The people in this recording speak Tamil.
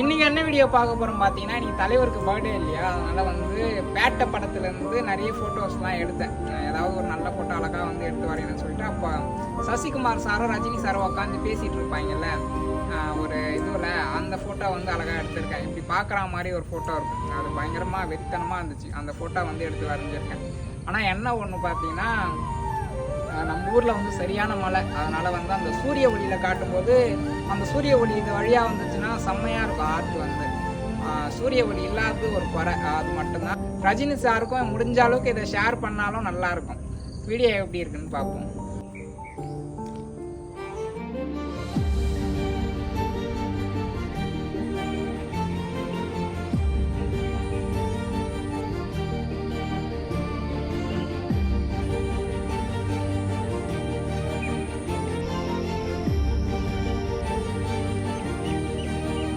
இன்றைக்கி என்ன வீடியோ பார்க்க போகிறோம் பார்த்தீங்கன்னா, இன்றைக்கி தலைவருக்கு பர்த்டே இல்லையா, அதனால் வந்து பேட்டை படத்துலேருந்து நிறைய ஃபோட்டோஸ்லாம் எடுத்தேன். ஏதாவது ஒரு நல்ல ஃபோட்டோ அழகாக வந்து எடுத்து வரையணும்னு சொல்லிட்டு, அப்போ சசிகுமார் சாரும் ரஜினி சாரும் உட்காந்து பேசிகிட்டு இருப்பாங்கல்ல ஒரு இதுவில், அந்த ஃபோட்டோ வந்து அழகாக எடுத்திருக்கேன். இப்படி பார்க்குற மாதிரி ஒரு ஃபோட்டோ இருக்கும், அது பயங்கரமாக வெறித்தனமாக இருந்துச்சு. அந்த ஃபோட்டோ வந்து எடுத்து வரைஞ்சிருக்கேன். ஆனால் என்ன ஒன்று பார்த்தீங்கன்னா, நம்ம ஊரில் வந்து சரியான மழை, அதனால் வந்து அந்த சூரிய ஒளியில் காட்டும்போது அந்த சூரிய ஒளி இது வழியாக வந்துச்சுன்னா செம்மையாக இருக்கும். ஆர்ட் வந்து சூரிய ஒளி இல்லாதது ஒரு குறை, அது மட்டும்தான். ரஜினி சாருக்கும் முடிஞ்ச அளவுக்கு இதை ஷேர் பண்ணாலும் நல்லாயிருக்கும். வீடியோ எப்படி இருக்குன்னு பார்ப்போம்.